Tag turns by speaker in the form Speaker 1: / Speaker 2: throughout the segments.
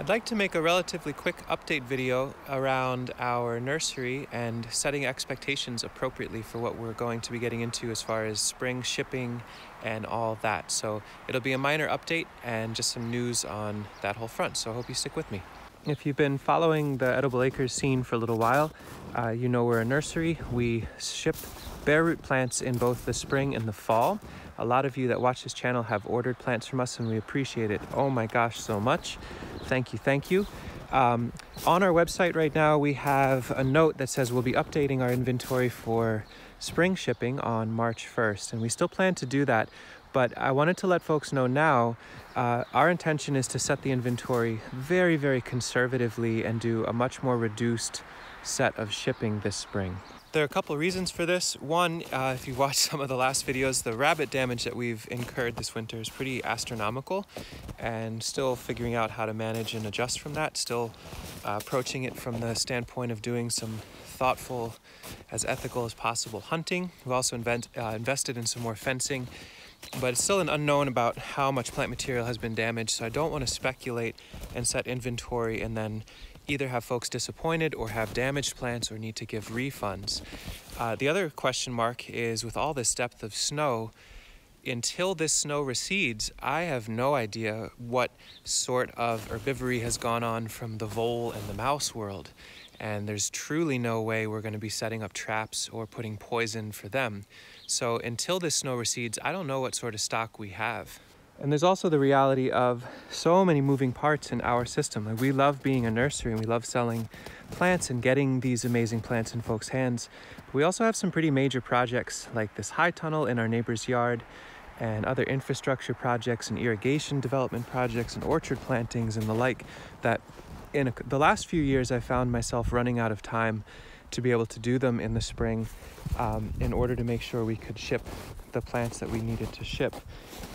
Speaker 1: I'd like to make a relatively quick update video around our nursery and setting expectations appropriately for what we're going to be getting into as far as spring shipping and all that. So it'll be a minor update and just some news on that whole front, so I hope you stick with me. If you've been following the Edible Acres scene for a little while, you know we're a nursery. We ship bare root plants in both the spring and the fall. A lot of you that watch this channel have ordered plants from us and we appreciate it. Oh my gosh, so much. Thank you, thank you. On our website right now, we have a note that says we'll be updating our inventory for spring shipping on March 1st, and we still plan to do that. But I wanted to let folks know now, our intention is to set the inventory very, very conservatively and do a much more reduced set of shipping this spring. There are a couple of reasons for this. One, if you watched some of the last videos, the rabbit damage that we've incurred this winter is pretty astronomical, and still figuring out how to manage and adjust from that, still approaching it from the standpoint of doing some thoughtful, as ethical as possible hunting. We've also invested in some more fencing, but it's still an unknown about how much plant material has been damaged, so I don't want to speculate and set inventory and then either have folks disappointed or have damaged plants or need to give refunds. The other question mark is, with all this depth of snow, until this snow recedes, I have no idea what sort of herbivory has gone on from the vole and the mouse world. And there's truly no way we're going to be setting up traps or putting poison for them. So until this snow recedes, I don't know what sort of stock we have. And there's also the reality of so many moving parts in our system. Like, we love being a nursery and we love selling plants and getting these amazing plants in folks' hands. But we also have some pretty major projects like this high tunnel in our neighbor's yard and other infrastructure projects and irrigation development projects and orchard plantings and the like, that in the last few years I found myself running out of time to be able to do them in the spring in order to make sure we could ship the plants that we needed to ship.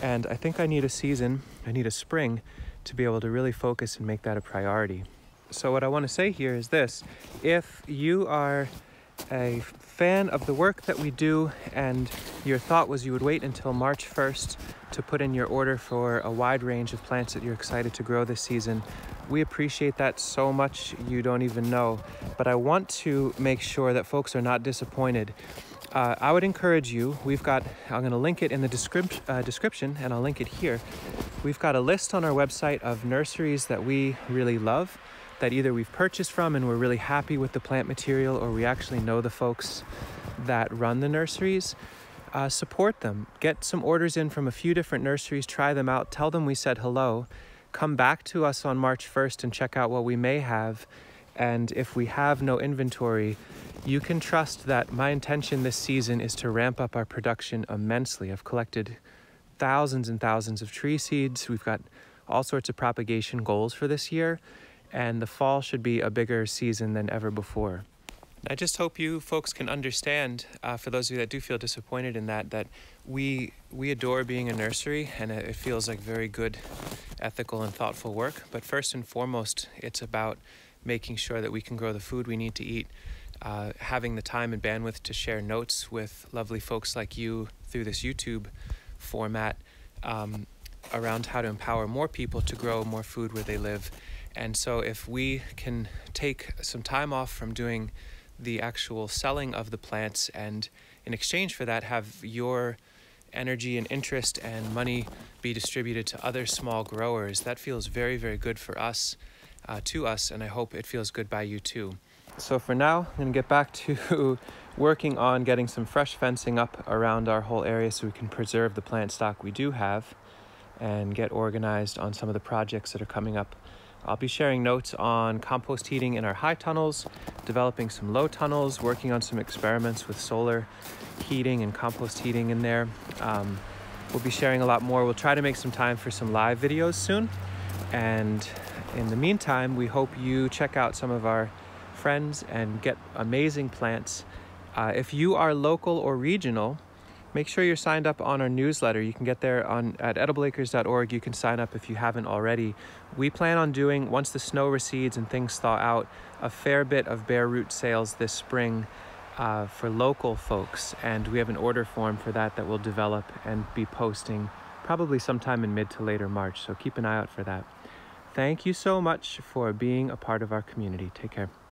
Speaker 1: And I think I need a season, I need a spring to be able to really focus and make that a priority. So what I want to say here is this: if you are a fan of the work that we do and your thought was you would wait until March 1st to put in your order for a wide range of plants that you're excited to grow this season, we appreciate that so much you don't even know. But I want to make sure that folks are not disappointed. I would encourage you, I'm going to link it in the description and I'll link it here. We've got a list on our website of nurseries that we really love, that either we've purchased from and we're really happy with the plant material, or we actually know the folks that run the nurseries. Support them. Get some orders in from a few different nurseries, try them out, tell them we said hello. Come back to us on March 1st and check out what we may have. And if we have no inventory, you can trust that my intention this season is to ramp up our production immensely. I've collected thousands and thousands of tree seeds. We've got all sorts of propagation goals for this year, and the fall should be a bigger season than ever before. I just hope you folks can understand, for those of you that do feel disappointed in that we adore being a nursery, and it feels like very good, ethical and thoughtful work. But first and foremost, it's about making sure that we can grow the food we need to eat, having the time and bandwidth to share notes with lovely folks like you through this YouTube format around how to empower more people to grow more food where they live. And so if we can take some time off from doing the actual selling of the plants, and in exchange for that have your energy and interest and money be distributed to other small growers, that feels very, very good for us, to us, and I hope it feels good by you too. So for now, I'm going to get back to working on getting some fresh fencing up around our whole area so we can preserve the plant stock we do have and get organized on some of the projects that are coming up. I'll be sharing notes on compost heating in our high tunnels, developing some low tunnels, working on some experiments with solar heating and compost heating in there. We'll be sharing a lot more. We'll try to make some time for some live videos soon. And in the meantime, we hope you check out some of our friends and get amazing plants. If you are local or regional, make sure you're signed up on our newsletter. You can get there at edibleacres.org. You can sign up if you haven't already. We plan on doing, once the snow recedes and things thaw out, a fair bit of bare root sales this spring for local folks. And we have an order form for that we'll develop and be posting probably sometime in mid to later March. So keep an eye out for that. thank you so much for being a part of our community. Take care.